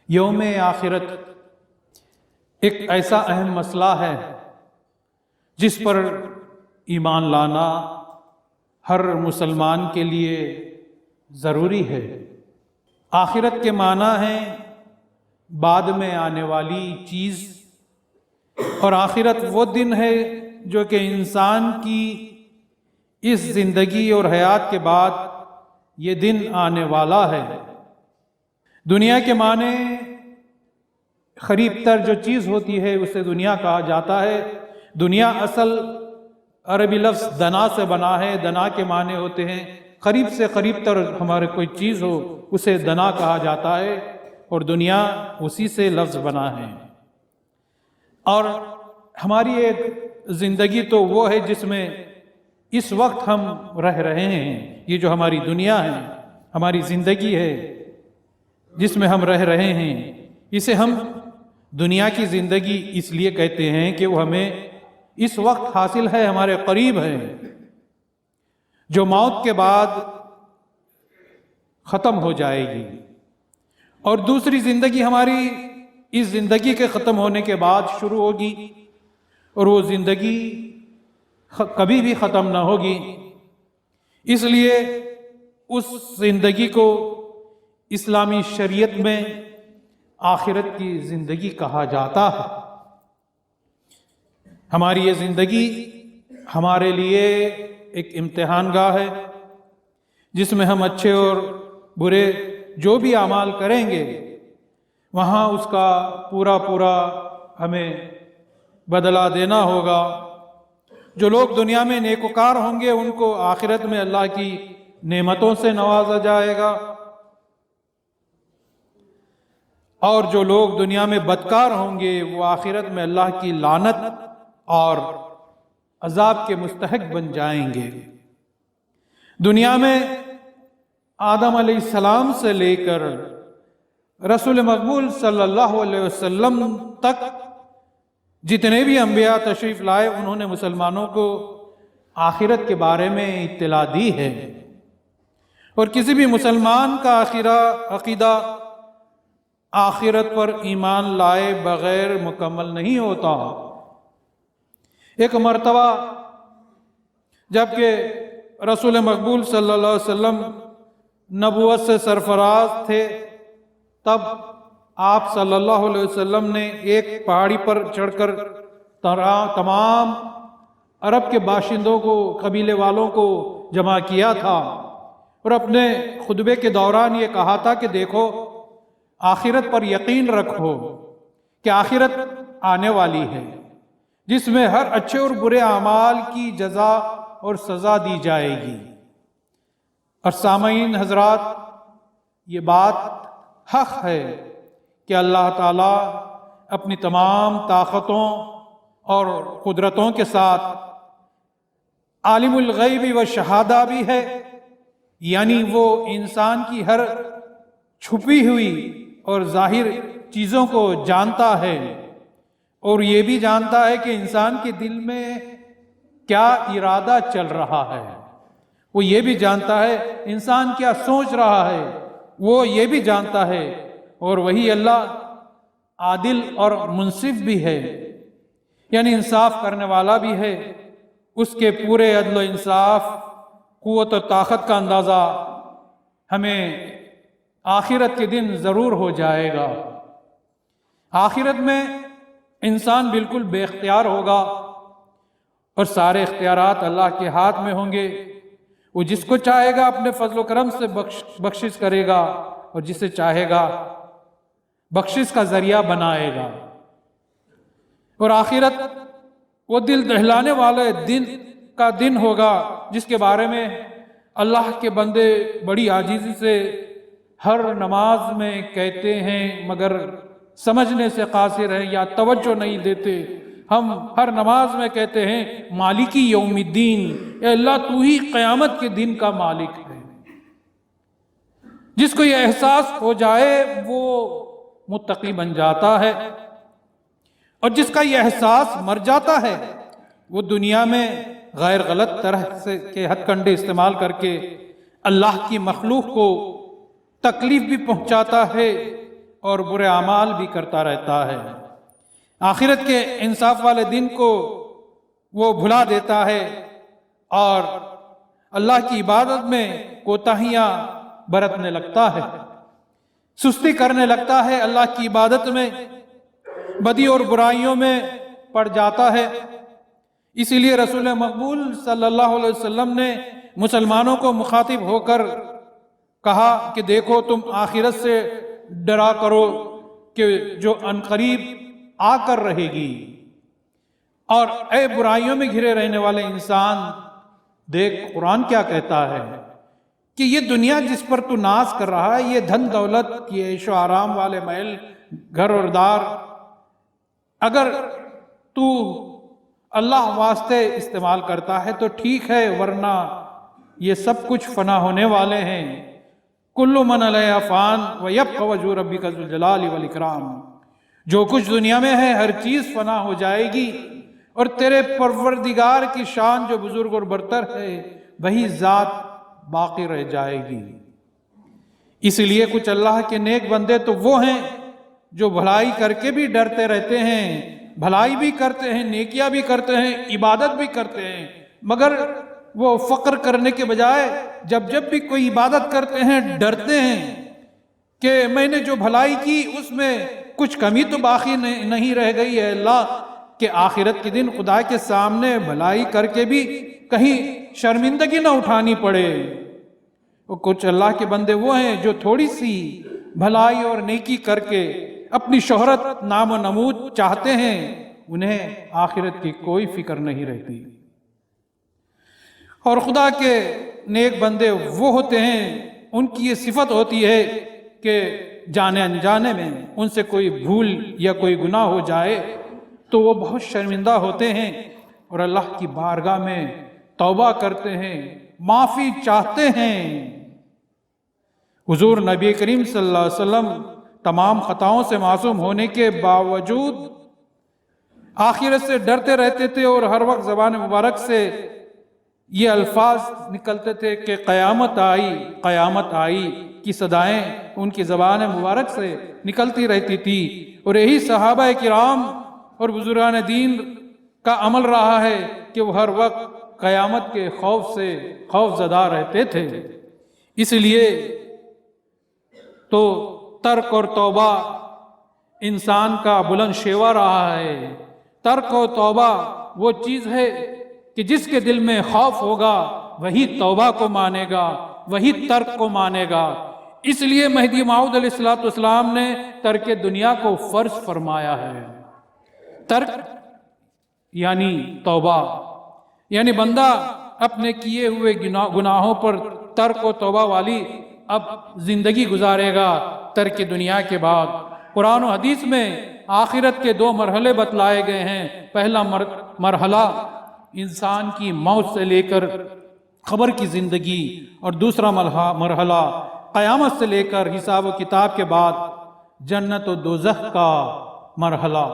یوم آخرت ایک ایسا اہم مسئلہ ہے جس پر ایمان لانا ہر مسلمان کے لیے ضروری ہے۔ آخرت کے معنی ہے بعد میں آنے والی چیز، اور آخرت وہ دن ہے جو کہ انسان کی اس زندگی اور حیات کے بعد یہ دن آنے والا ہے۔ دنیا کے معنی قریب تر جو چیز ہوتی ہے اسے دنیا کہا جاتا ہے۔ دنیا اصل عربی لفظ دنا سے بنا ہے۔ دنا کے معنی ہوتے ہیں قریب سے قریب تر ہمارے کوئی چیز ہو اسے دنا کہا جاتا ہے، اور دنیا اسی سے لفظ بنا ہے۔ اور ہماری ایک زندگی تو وہ ہے جس میں اس وقت ہم رہ رہے ہیں۔ یہ جو ہماری دنیا ہے، ہماری زندگی ہے جس میں ہم رہ رہے ہیں، اسے ہم دنیا کی زندگی اس لیے کہتے ہیں کہ وہ ہمیں اس وقت حاصل ہے، ہمارے قریب ہے، جو موت کے بعد ختم ہو جائے گی۔ اور دوسری زندگی ہماری اس زندگی کے ختم ہونے کے بعد شروع ہوگی، اور وہ زندگی کبھی بھی ختم نہ ہوگی۔ اس لیے اس زندگی کو اسلامی شریعت میں آخرت کی زندگی کہا جاتا ہے۔ ہماری یہ زندگی ہمارے لیے ایک امتحان گاہ ہے جس میں ہم اچھے اور برے جو بھی اعمال کریں گے وہاں اس کا پورا ہمیں بدلہ دینا ہوگا۔ جو لوگ دنیا میں نیکوکار ہوں گے ان کو آخرت میں اللہ کی نعمتوں سے نوازا جائے گا، اور جو لوگ دنیا میں بدکار ہوں گے وہ آخرت میں اللہ کی لعنت اور عذاب کے مستحق بن جائیں گے۔ دنیا میں آدم علیہ السلام سے لے کر رسول مقبول صلی اللہ علیہ وسلم تک جتنے بھی انبیاء تشریف لائے انہوں نے مسلمانوں کو آخرت کے بارے میں اطلاع دی ہے، اور کسی بھی مسلمان کا عقیدہ آخرت پر ایمان لائے بغیر مکمل نہیں ہوتا۔ ایک مرتبہ جبکہ رسول مقبول صلی اللہ علیہ وسلم نبوت سے سرفراز تھے، تب آپ صلی اللہ علیہ وسلم نے ایک پہاڑی پر چڑھ کر تمام عرب کے باشندوں کو، قبیلے والوں کو جمع کیا تھا، اور اپنے خطبے کے دوران یہ کہا تھا کہ دیکھو، آخرت پر یقین رکھو کہ آخرت آنے والی ہے جس میں ہر اچھے اور برے اعمال کی جزا اور سزا دی جائے گی۔ اور سامعین حضرات، یہ بات حق ہے کہ اللہ تعالیٰ اپنی تمام طاقتوں اور قدرتوں کے ساتھ عالم الغیب و شہادہ بھی ہے، یعنی وہ انسان کی ہر چھپی ہوئی اور ظاہر چیزوں کو جانتا ہے، اور یہ بھی جانتا ہے کہ انسان کے دل میں کیا ارادہ چل رہا ہے، وہ یہ بھی جانتا ہے انسان کیا سوچ رہا ہے، وہ یہ بھی جانتا ہے۔ اور وہی اللہ عادل اور منصف بھی ہے، یعنی انصاف کرنے والا بھی ہے۔ اس کے پورے عدل و انصاف، قوت و طاقت کا اندازہ ہمیں آخرت کے دن ضرور ہو جائے گا۔ آخرت میں انسان بالکل بے اختیار ہوگا، اور سارے اختیارات اللہ کے ہاتھ میں ہوں گے۔ وہ جس کو چاہے گا اپنے فضل و کرم سے بخشش کرے گا، اور جسے چاہے گا بخشش کا ذریعہ بنائے گا۔ اور آخرت وہ دل دہلانے والے دن ہوگا جس کے بارے میں اللہ کے بندے بڑی عاجزی سے ہر نماز میں کہتے ہیں، مگر سمجھنے سے قاصر ہیں یا توجہ نہیں دیتے۔ ہم ہر نماز میں کہتے ہیں مالکی یوم الدین، اے اللہ تو ہی قیامت کے دن کا مالک ہے۔ جس کو یہ احساس ہو جائے وہ متقی بن جاتا ہے، اور جس کا یہ احساس مر جاتا ہے وہ دنیا میں غیر غلط طرح سے کے ہتھ کنڈے استعمال کر کے اللہ کی مخلوق کو تکلیف بھی پہنچاتا ہے اور برے اعمال بھی کرتا رہتا ہے۔ آخرت کے انصاف والے دن کو وہ بھلا دیتا ہے اور اللہ کی عبادت میں کوتاہیاں برتنے لگتا ہے، سستی کرنے لگتا ہے، اللہ کی عبادت میں بدی اور برائیوں میں پڑ جاتا ہے۔ اسی لیے رسول مقبول صلی اللہ علیہ وسلم نے مسلمانوں کو مخاطب ہو کر کہا کہ دیکھو تم آخرت سے ڈرا کرو کہ جو عنقریب آ کر رہے گی، اور اے برائیوں میں گھرے رہنے والے انسان دیکھ قرآن کیا کہتا ہے کہ یہ دنیا جس پر تو ناز کر رہا ہے، یہ دھن دولت، یہ عیش و آرام والے محل گھر اور دار، اگر تو اللہ واسطے استعمال کرتا ہے تو ٹھیک ہے، ورنہ یہ سب کچھ فنا ہونے والے ہیں۔ کل من علیہا فان ویبقی وجہ ربک ذو الجلال والاکرام، جو کچھ دنیا میں ہے ہر چیز فنا ہو جائے گی، اور تیرے پروردگار کی شان جو بزرگ اور برتر ہے وہی ذات باقی رہ جائے گی۔ اس لیے کچھ اللہ کے نیک بندے تو وہ ہیں جو بھلائی کر کے بھی ڈرتے رہتے ہیں، بھلائی بھی کرتے ہیں، نیکیاں بھی کرتے ہیں، عبادت بھی کرتے ہیں، مگر وہ فقر کرنے کے بجائے جب بھی کوئی عبادت کرتے ہیں ڈرتے ہیں کہ میں نے جو بھلائی کی اس میں کچھ کمی تو باقی نہیں رہ گئی ہے اللہ، کہ آخرت کے دن خدا کے سامنے بھلائی کر کے بھی کہیں شرمندگی نہ اٹھانی پڑے۔ وہ کچھ اللہ کے بندے وہ ہیں جو تھوڑی سی بھلائی اور نیکی کر کے اپنی شہرت نام و نمود چاہتے ہیں، انہیں آخرت کی کوئی فکر نہیں رہتی۔ اور خدا کے نیک بندے وہ ہوتے ہیں، ان کی یہ صفت ہوتی ہے کہ جانے انجانے میں ان سے کوئی بھول یا کوئی گناہ ہو جائے تو وہ بہت شرمندہ ہوتے ہیں اور اللہ کی بارگاہ میں توبہ کرتے ہیں، معافی چاہتے ہیں۔ حضور نبی کریم صلی اللہ علیہ وسلم تمام خطاؤں سے معصوم ہونے کے باوجود آخرت سے ڈرتے رہتے تھے، اور ہر وقت زبان مبارک سے یہ الفاظ نکلتے تھے کہ قیامت آئی، قیامت آئی کی صدائیں ان کی زبان مبارک سے نکلتی رہتی تھی، اور یہی صحابہ کرام اور بزرگان دین کا عمل رہا ہے کہ وہ ہر وقت قیامت کے خوف سے خوف زدہ رہتے تھے۔ اس لیے تو ترک اور توبہ انسان کا بلند شیوا رہا ہے۔ ترک و توبہ وہ چیز ہے کہ جس کے دل میں خوف ہوگا وہی توبہ کو مانے گا، وہی ترک کو مانے گا۔ اس لیے مہدی موعود علیہ السلام نے ترک دنیا کو فرض فرمایا ہے۔ ترک یعنی توبہ، یعنی بندہ اپنے کیے ہوئے گناہوں پر ترک و توبہ والی اب زندگی گزارے گا ترک دنیا کے بعد۔ قرآن و حدیث میں آخرت کے دو مرحلے بتلائے گئے ہیں۔ پہلا مرحلہ انسان کی موت سے لے کر قبر کی زندگی، اور دوسرا مرحلہ قیامت سے لے کر حساب و کتاب کے بعد جنت و دوزخ کا مرحلہ۔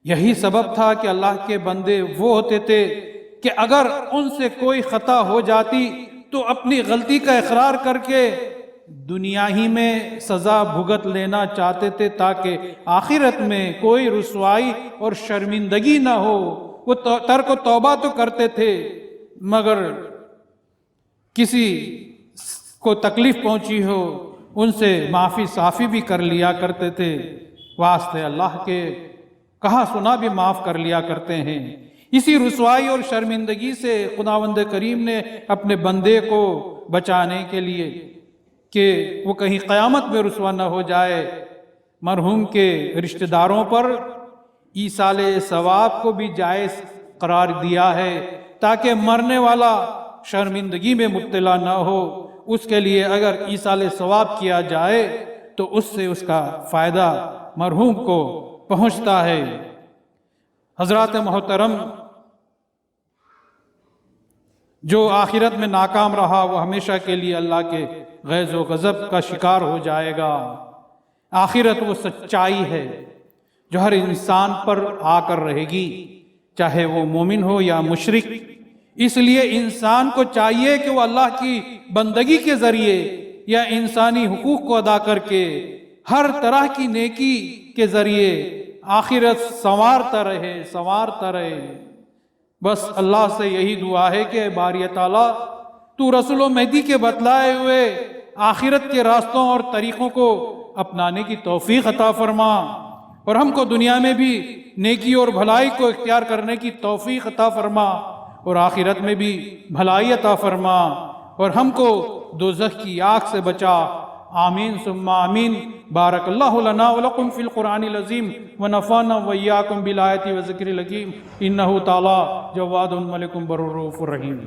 یہی سبب تھا کہ اللہ کے بندے وہ ہوتے تھے کہ اگر ان سے کوئی خطا ہو جاتی تو اپنی غلطی کا اقرار کر کے دنیا ہی میں سزا بھگت لینا چاہتے تھے، تاکہ آخرت میں کوئی رسوائی اور شرمندگی نہ ہو۔ وہ ترک و توبہ تو کرتے تھے، مگر کسی کو تکلیف پہنچی ہو ان سے معافی صافی بھی کر لیا کرتے تھے، واسطے اللہ کے کہا سنا بھی معاف کر لیا کرتے ہیں۔ اسی رسوائی اور شرمندگی سے خداوند کریم نے اپنے بندے کو بچانے کے لیے کہ وہ کہیں قیامت میں رسوا نہ ہو جائے، مرحوم کے رشتہ داروں پر ایصال ثواب کو بھی جائز قرار دیا ہے، تاکہ مرنے والا شرمندگی میں مبتلا نہ ہو۔ اس کے لیے اگر ایصال ثواب کیا جائے تو اس سے اس کا فائدہ مرحوم کو پہنچتا ہے۔ حضرات محترم، جو آخرت میں ناکام رہا وہ ہمیشہ کے لیے اللہ کے غیظ و غضب کا شکار ہو جائے گا۔ آخرت وہ سچائی ہے جو ہر انسان پر آ کر رہے گی، چاہے وہ مومن ہو یا مشرک۔ اس لیے انسان کو چاہیے کہ وہ اللہ کی بندگی کے ذریعے یا انسانی حقوق کو ادا کر کے ہر طرح کی نیکی کے ذریعے آخرت سنوارتا رہے. بس اللہ سے یہی دعا ہے کہ اے باری تعالیٰ تو رسول و مہدی کے بتلائے ہوئے آخرت کے راستوں اور طریقوں کو اپنانے کی توفیق عطا فرما، اور ہم کو دنیا میں بھی نیکی اور بھلائی کو اختیار کرنے کی توفیق عطا فرما، اور آخرت میں بھی بھلائی عطا فرما، اور ہم کو دوزخ کی آگ سے بچا. آمین ثم آمین. بارک اللہ لنا ولکم فی القرآن العظیم ونفعنا وإیاکم بالآیات وذکر الحکیم. انہ تعالی جواد ملک بر رؤوف رحیم.